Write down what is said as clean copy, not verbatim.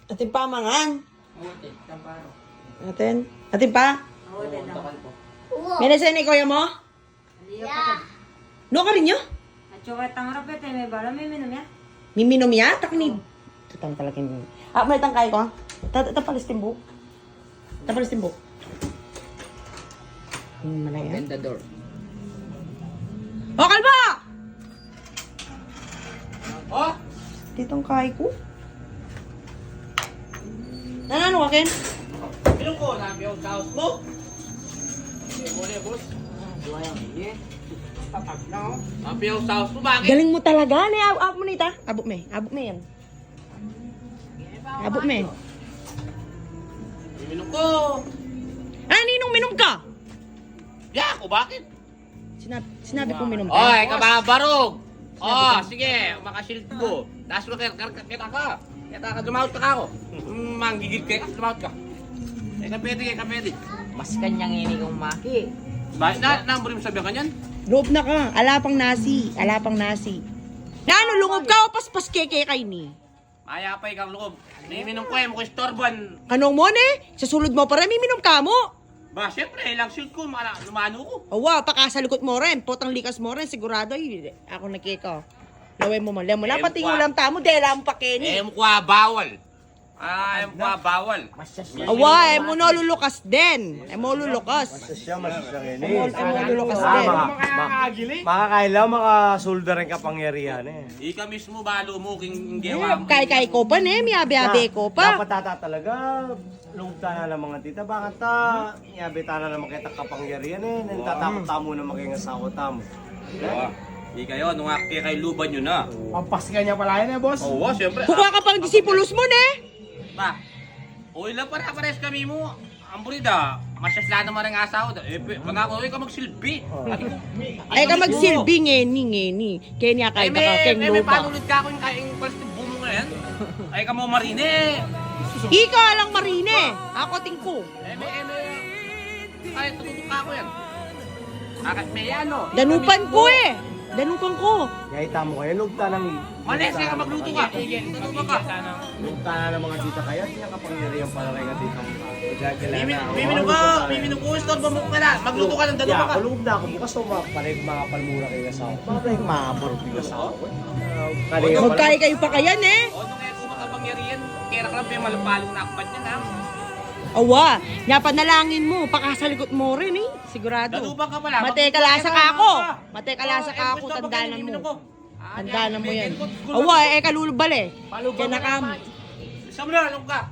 Atin pa mangan. Buti, tamparo. Atin pa? Buti na. May nasa ni kuya mo? No ka rin nyo? At yung katang rapet eh, may bala, may minum ya. Miminom ya? Takni. Tutang talaga yun. May tangkay ko. Tapalis timbuk. Tapalis timbuk. Mana yan? Open the door. O, kalba! Oh! Ditong kay ko. Ano ka, Ken? Pinong ko, nabi yung house mo. Hindi mo na, boss. Tatag na oh. Nabi yung house mo, bakit? Galing mo talaga. Abot mo nita. Abot me. Abot me yan. Abot me. Pinong ko. Ninong minom ka? Ya, ako, bakit? Sinabi kong minom ka. Oy, kababarog! Oh, sige, makashield ko. Tapos ko kita ka. Kita ka, dumawat ka ako. Manggigil ka, dumawat ka. Ka pwede. Mas kanyang ini kong maki. Bakit na mo rin sabihan ka niyan? Loob na ka. Alapang nasi. Ano, lungob ka o paspas keke kay ni? Mayapay kang loob. Niminom ko mo ko istorban. Kanong mo ne? Sa sulod mo para minom ka mo. Ba, siyempre, ilang shield ko, lumano ko. Awa, pakasalikot mo rin. Potang likas mo rin. Sigurado, ako nakiko. Laway mo man. Lemon na, pati yung ulam tamo. Dela mo pa Kenny. Mo ko bawal. Mo ko bawal. Awa, mo no lulukas din. Mo lulukas. Masasya rin Mo lulukas din. Makakailaw, makasulda rin kapangyarihan eh. Ika mismo balo mo, king gewa mo. Kay ko pa ne, miyabi-abi ko pa. Dapat tata talaga, lungta na ng mga tita. Bakit iabita na naman kita kapangyarihan eh. Nagtatakot tamo na mag-ingasawa tamo. Di kayo, nung aki kay luban yun na. Pampasikan niya pala yan eh, boss. Oo, siyempre. Kukuha ka pang disipulos mo ne. Ba, uy lang pares kami mo. Ang burida, masyasla naman ang asawa. Pag ako, ka magsilbi. Ay ka magsilbi ngeni. Kenya kay ka keng May lupa. panulid ka ako yung kaing plastic bumo ngayon. Ay ka mo marine. Ikaw lang marine. Ako tingko. Ay, tututok ka ako yan. May ano. Danupan ko eh. Danupan ko. Yayita mo kayo, lungta ng... Manes, ka magluto ka. Tututok ka. Lungta na ng mga tita kaya, siya kapangyarihan pala rin ang tita mo. Miminom ko, istorbo mo ka na. Magluto ka ng dalawa Yeah, ka. kulog na ako. Bukas to mga palmura kayo asawa. Parang mamarog yung asawa ko. Magkaya kayo pa kayan eh. O, nung eto makapangyarihan, kaya ka lang may malapalong nakpan niya na. Awa, napanalangin mo, pakasalikot mo rin eh. Sigurado. Dadubang ka pala. Matekalasa ka ako. Matekalasa ka ako, tandanan mo. Tandanan mo yan. Awa, kalulubal eh. Kaya nakam. Isa mo na, anong ka?